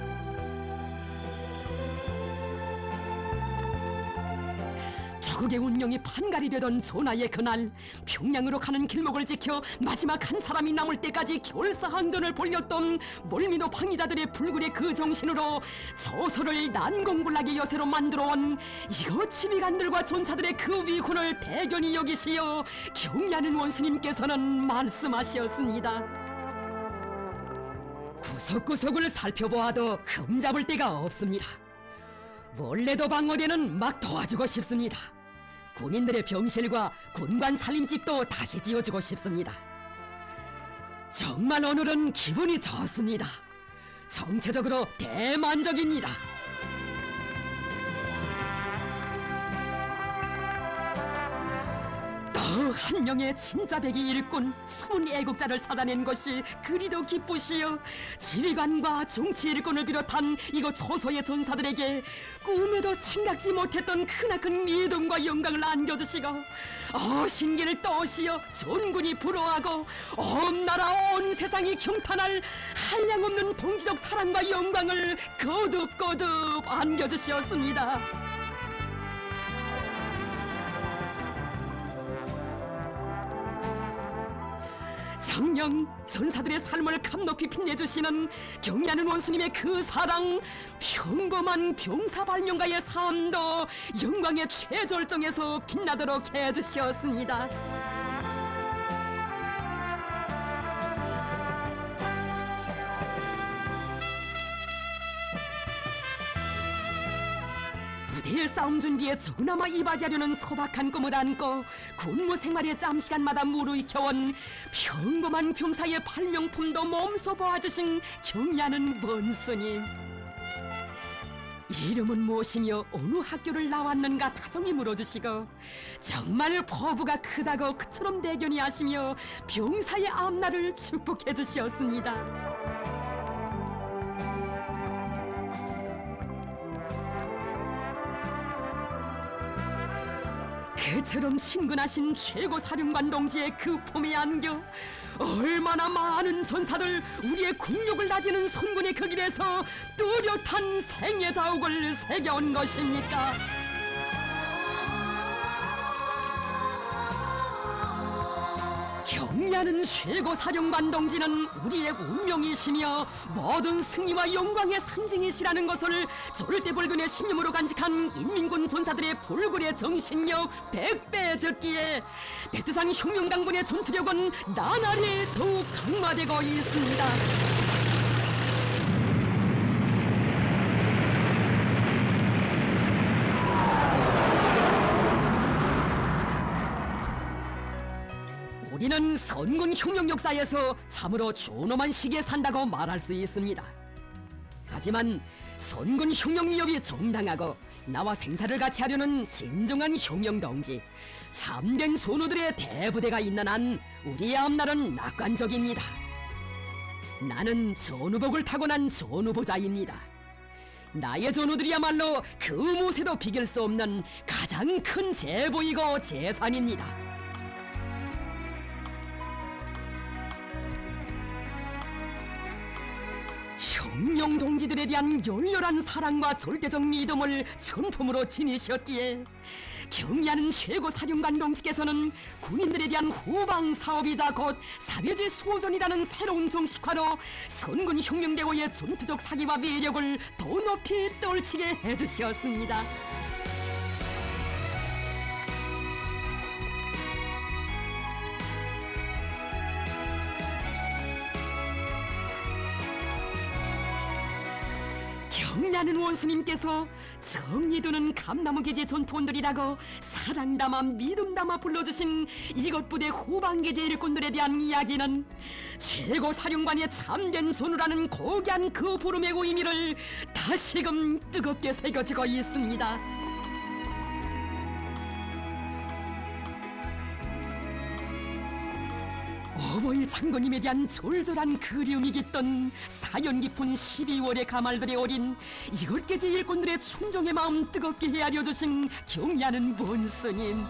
조국의 운명이 판갈이 되던 전하의 그날, 평양으로 가는 길목을 지켜 마지막 한 사람이 남을 때까지 결사항전을 벌였던 몰미노 방위자들의 불굴의 그 정신으로 조서를 난공불락의 여세로 만들어온 이거 지휘관들과 전사들의 그 위훈을 대견히 여기시어 경리하는 원수님께서는 말씀하시었습니다. 구석구석을 살펴보아도 흠잡을 데가 없습니다. 원래도 방어대는 막 도와주고 싶습니다. 군인들의 병실과 군관 살림집도 다시 지어주고 싶습니다. 정말 오늘은 기분이 좋습니다. 전체적으로 대만족입니다. 한 명의 진짜 백이 일꾼 숨은 애국자를 찾아낸 것이 그리도 기쁘시여, 지휘관과 정치 일꾼을 비롯한 이곳 조서의 전사들에게 꿈에도 생각지 못했던 크나큰 믿음과 영광을 안겨주시고 신기를 떠오시어 전군이 부러워하고 온 나라 온 세상이 경탄할 한량없는 동지적 사랑과 영광을 거듭거듭 안겨주시었습니다. 정녕 전사들의 삶을 감높이 빛내주시는 경리하는 원수님의 그 사랑, 평범한 병사발명가의 삶도 영광의 최절정에서 빛나도록 해주시었습니다. 부대의 싸움 준비에 조그나마 이바지하려는 소박한 꿈을 안고 군무 생활의 짬시간마다 무르익혀온 평범한 병사의 발명품도 몸소 보아주신 경리하는 원수님. 이름은 무엇이며 어느 학교를 나왔는가 다정히 물어주시고 정말 포부가 크다고 그처럼 대견히 하시며 병사의 앞날을 축복해 주시었습니다. 그처럼 친근하신 최고 사령관 동지의 그 품에 안겨 얼마나 많은 전사들 우리의 국력을 다지는 선군의 그 길에서 뚜렷한 생애 자욱을 새겨온 것입니까? 경리하는 최고 사령관 동지는 우리의 운명이시며 모든 승리와 영광의 상징이시라는 것을 절대불변의 신념으로 간직한 인민군 전사들의 불굴의 정신력 100배 적기에 백두산 혁명당군의 전투력은 나날이 더욱 강화되고 있습니다. 우리는 선군 혁명 역사에서 참으로 존엄한 시기에 산다고 말할 수 있습니다. 하지만 선군 혁명 위협이 정당하고 나와 생사를 같이 하려는 진정한 혁명 동지, 참된 선우들의 대부대가 있는 한 우리의 앞날은 낙관적입니다. 나는 전우복을 타고난 전우보자입니다. 나의 전우들이야말로 그 무엇에도 비길 수 없는 가장 큰 제보이고 재산입니다. 혁명 동지들에 대한 열렬한 사랑과 절대적 믿음을 전품으로 지니셨기에 경리하는 최고 사령관 동지께서는 군인들에 대한 후방 사업이자 곧 사회주의 수호전이라는 새로운 정식화로 선군 혁명대고의 전투적 사기와 위력을 더 높이 떨치게 해주셨습니다. 경리하는 원수님께서 정이 두는 감나무기지 전투원들이라고 사랑 담아 믿음 담아 불러주신 이것 부대 후방기지 일꾼들에 대한 이야기는 최고 사령관의 참된 전우라는 고귀한 그 부름의 의미를 다시금 뜨겁게 새겨지고 있습니다. 어버이 장군님에 대한 절절한 그리움이 깃던 사연 깊은 12월의 가말들의 어린 이걸깨지 일꾼들의 충정의 마음 뜨겁게 헤아려 주신 경리하는 원수님.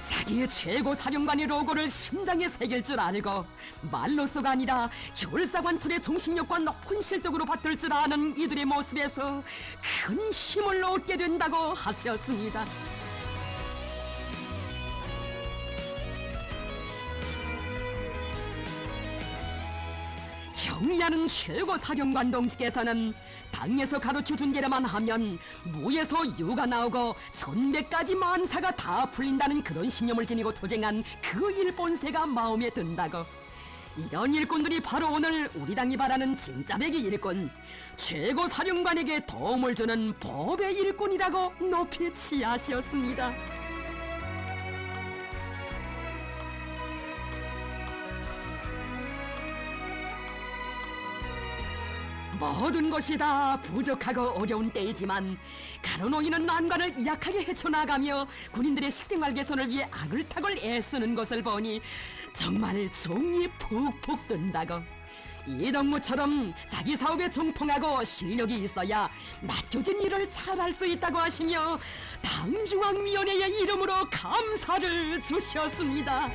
자기의 최고 사령관의 로고를 심장에 새길 줄 알고 말로서가 아니라 결사관철의 정신력과 높은 실적으로 받들 줄 아는 이들의 모습에서 큰 힘을 얻게 된다고 하셨습니다. 경리하는 최고 사령관 동지께서는 당에서 가르쳐준 게라만 하면 무에서 유가 나오고 천백가지 만사가 다 풀린다는 그런 신념을 지니고 투쟁한 그 일본세가 마음에 든다고. 이런 일꾼들이 바로 오늘 우리 당이 바라는 진짜배기 일꾼, 최고 사령관에게 도움을 주는 법의 일꾼이라고 높이 치하셨습니다. 모든 것이 다 부족하고 어려운 때이지만 가로놓이는 난관을 약하게 헤쳐나가며 군인들의 식생활 개선을 위해 아글타글 애쓰는 것을 보니 정말 정이 푹푹 든다고. 이동무처럼 자기 사업에 정통하고 실력이 있어야 맡겨진 일을 잘할 수 있다고 하시며 당중앙위원회의 이름으로 감사를 주셨습니다.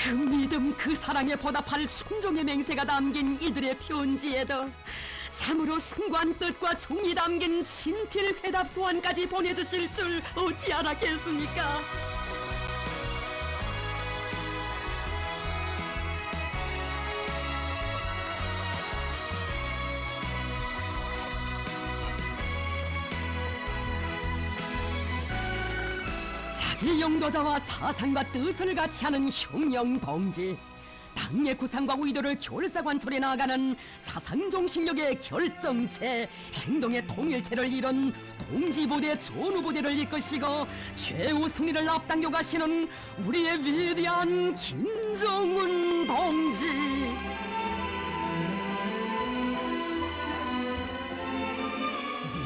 그 믿음, 그 사랑에 보답할 순종의 맹세가 담긴 이들의 편지에도 참으로 숭고한 뜻과 정이 담긴 친필 회답 소환까지 보내주실 줄 어찌 알았겠습니까? 자기 영도자와 사상과 뜻을 같이 하는 혁명 동지, 당의 구상과 의도를 결사관철에 나아가는 사상정신력의 결정체, 행동의 통일체를 이룬 동지부대 전우부대를 이끄시고 최후 승리를 앞당겨 가시는 우리의 위대한 김정은 동지.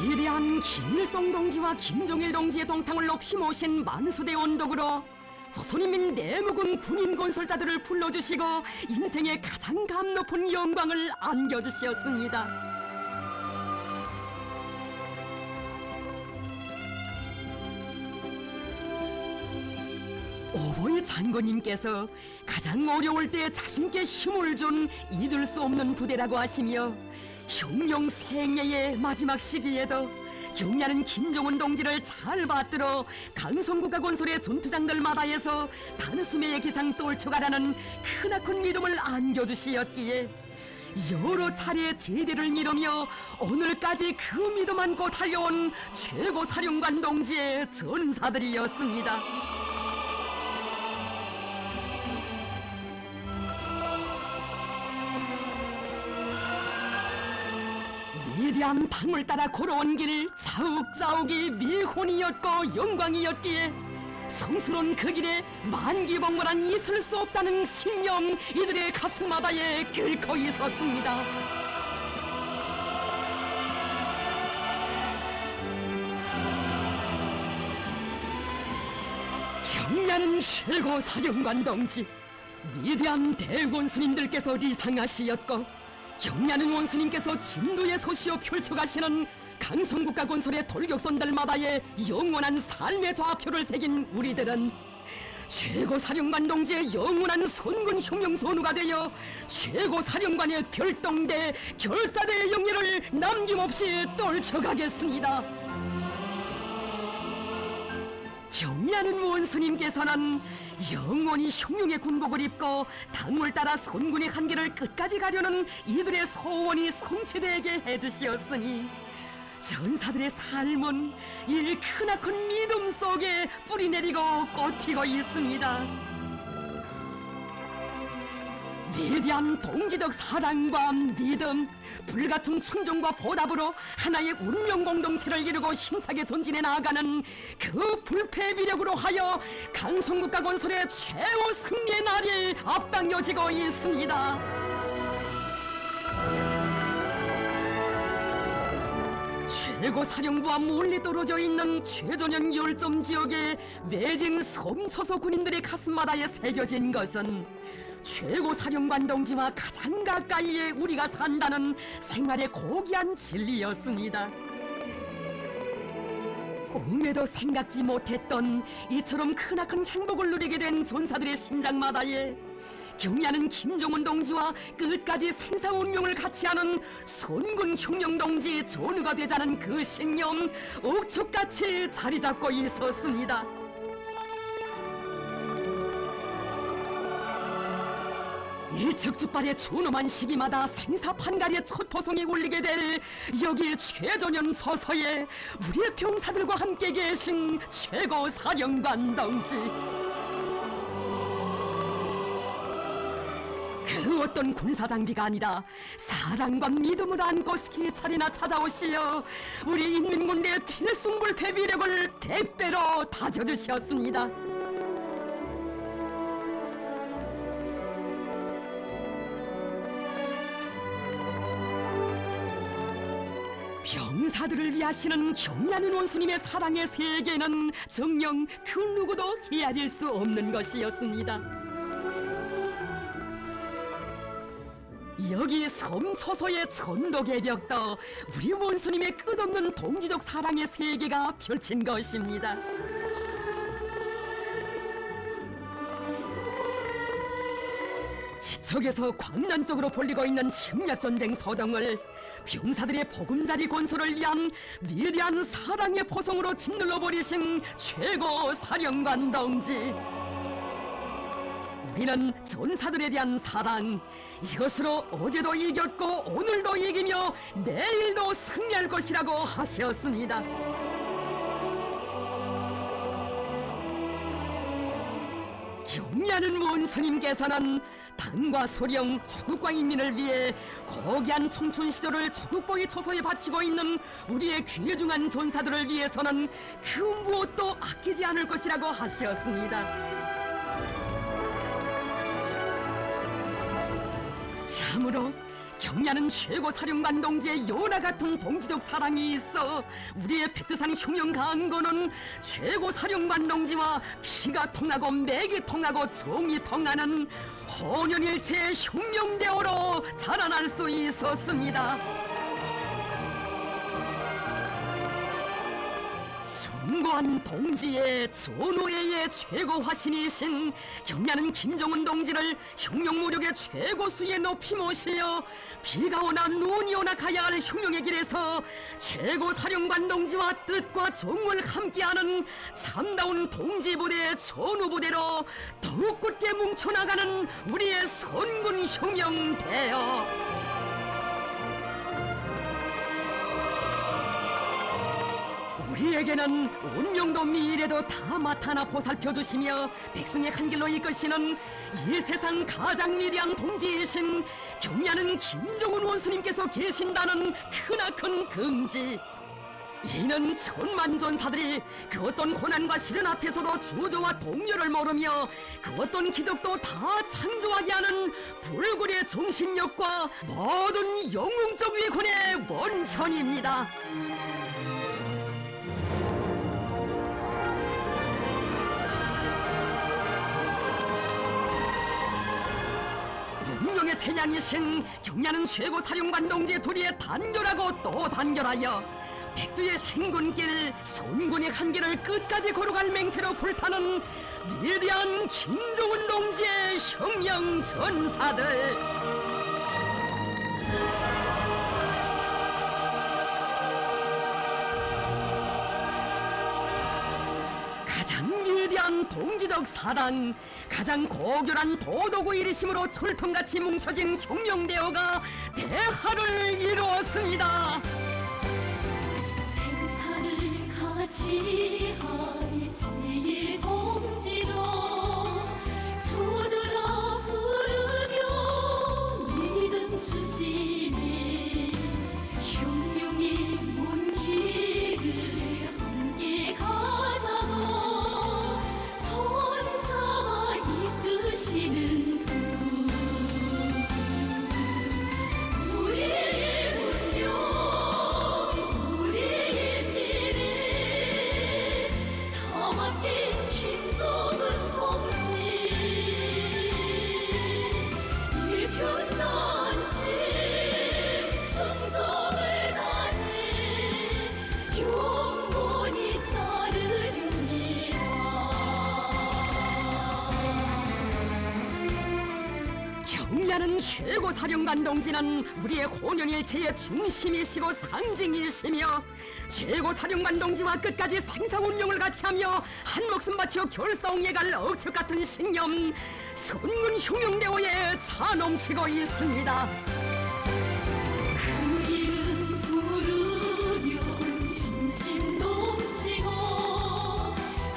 위대한 김일성 동지와 김정일 동지의 동상을 높이 모신 만수대 원독으로 조선인민 내무군 군인 건설자들을 불러주시고 인생의 가장 감 높은 영광을 안겨주셨습니다. 오보이 장군님께서 가장 어려울 때 자신께 힘을 준 잊을 수 없는 부대라고 하시며 혁명 생애의 마지막 시기에도 경리하는 김정은 동지를 잘 받들어 강성국가 건설의 전투장들마다에서 단숨에 기상 떨쳐가라는 크나큰 믿음을 안겨주시었기에 여러 차례 제대를 미루며 오늘까지 그 믿음 안고 달려온 최고 사령관 동지의 전사들이었습니다. 위대한 당을 따라 걸어온 길 자욱자욱이 미혼이었고 영광이었기에 성스러운 그 길에 만기복물한 있을 수 없다는 신념 이들의 가슴마다에 끓고 있었습니다. 경리하는 최고 사령관 동지, 위대한 대원수님들께서 리상하시었고 경리하는 원수님께서 진도의 소시오 펼쳐가시는 강성국가 건설의 돌격선들마다의 영원한 삶의 좌표를 새긴 우리들은 최고 사령관 동지의 영원한 선군 혁명 전우가 되어 최고 사령관의 별동대 결사대의 영예를 남김없이 떨쳐가겠습니다. 경리하는 원수님께서는 영원히 혁명의 군복을 입고 당을 따라 선군의 한계를 끝까지 가려는 이들의 소원이 성취되게 해주시었으니 전사들의 삶은 이 크나큰 믿음 속에 뿌리내리고 꽃피고 있습니다. 위대한 동지적 사랑과 믿음, 불같은 충정과 보답으로 하나의 운명 공동체를 이루고 힘차게 전진해 나아가는 그 불패 위력으로 하여 강성국가 건설의 최후 승리의 날이 앞당겨지고 있습니다. 최고 사령부와 멀리 떨어져 있는 최전연 열점 지역의 외진 섬 소속 군인들의 가슴마다에 새겨진 것은 최고 사령관 동지와 가장 가까이에 우리가 산다는 생활의 고귀한 진리였습니다. 꿈에도 생각지 못했던 이처럼 크나큰 행복을 누리게 된 전사들의 심장마다에 경애하는 김정은 동지와 끝까지 생사운명을 같이 하는 선군 혁명 동지 전우가 되자는 그 신념 옥석같이 자리 잡고 있었습니다. 일측즉발의 준엄한 시기마다 생사판갈의 첫 포성이 울리게 될 여기 최전현 서서에 우리의 병사들과 함께 계신 최고 사령관 동지, 그 어떤 군사장비가 아니라 사랑과 믿음을 안고 스키차례나 찾아오시어 우리 인민군대의 필승불패 위력을 100배로 다져주셨습니다. 병사들을 위하시는 경애하는 원수님의 사랑의 세계는 정녕 그 누구도 헤아릴 수 없는 것이었습니다. 여기 섬 초소의 천도개벽도 우리 원수님의 끝없는 동지적 사랑의 세계가 펼친 것입니다. 지척에서 광란 쪽으로 벌리고 있는 침략전쟁 소동을 병사들의 보금자리 건설을 위한 위대한 사랑의 포성으로 짓눌러 버리신 최고 사령관 동지, 우리는 전사들에 대한 사랑, 이것으로 어제도 이겼고 오늘도 이기며 내일도 승리할 것이라고 하셨습니다. 경애하는 원수님께서는 당과 소령, 조국과 인민을 위해 고귀한 청춘 시절을 조국보위 초소에 바치고 있는 우리의 귀중한 전사들을 위해서는 그 무엇도 아끼지 않을 것이라고 하셨습니다. 참으로 경애하는 최고 사령관 동지의 요나 같은 동지적 사랑이 있어 우리의 백두산 혁명 강건은 최고 사령관 동지와 피가 통하고 맥이 통하고 정이 통하는 혼연일체의 혁명대오로 자라날 수 있었습니다. 숭고한 동지의 전우회의 최고 화신이신 경애하는 김정은 동지를 혁명무력의 최고수에 높이 모시어 비가 오나 눈이 오나 가야 할 혁명의 길에서 최고 사령관 동지와 뜻과 정을 함께하는 참다운 동지부대 전우부대로 더욱 굳게 뭉쳐나가는 우리의 선군 혁명대여, 우리에게는 운명도 미래도 다 맡아나 보살펴주시며 백성의 한 길로 이끄시는 이 세상 가장 위대한 동지이신 경애하는 김정은 원수님께서 계신다는 크나큰 긍지, 이는 천만 전사들이 그 어떤 고난과 시련 앞에서도 주저와 동료를 모르며 그 어떤 기적도 다 창조하게 하는 불굴의 정신력과 모든 영웅적 위군의 원천입니다. 운명의 태양이신 경애하는 최고 사령관 동지 둘이의 단결하고 또 단결하여 백두의 행군길 선군의 한계를 끝까지 걸어갈 맹세로 불타는 위대한 김정은 동지의 혁명 전사들, 가장 위대한 동지적 사랑, 가장 고결한 도덕의 일이심으로 철통같이 뭉쳐진 혁명대어가 대하를 이루었습니다. 생사를 같이 할 제일 동지도 주들아 부르며 믿음 주시네. 혁명의 먼 길을 함께 가자고 손잡아 이끄시는 분, 우리의 운명 우리의 미래 다 맡긴 김정은 동지. 위대한 최고사령관 동지는 우리의 고년일체의 중심이시고 상징이시며 최고사령관 동지와 끝까지 생사운용을 같이하며 한 목숨 바쳐 결사홍에 갈 억척 같은 신념 선군 흉용대오에 차 넘치고 있습니다. 그 이름 부르면 신심 넘치고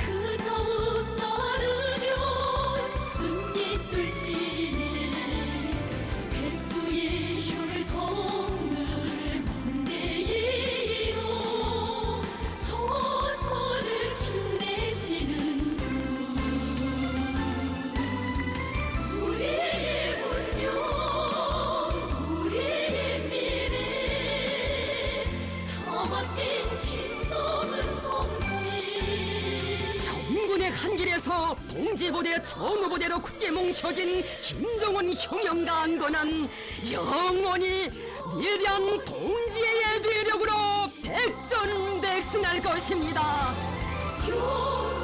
그 자음 따르면 승리 떨치네 백두의 혈통을 만대이요 조선을 힘내시는 분 우리의 운명 우리의 미래 다 맡긴 김정은 동지 성군의 한 길에서 동지부대 정우부대로 굳게 뭉쳐진 김정은 흉영과 안고는 영원히 위대한 동지의 예비력으로 백전백승할 것입니다. 용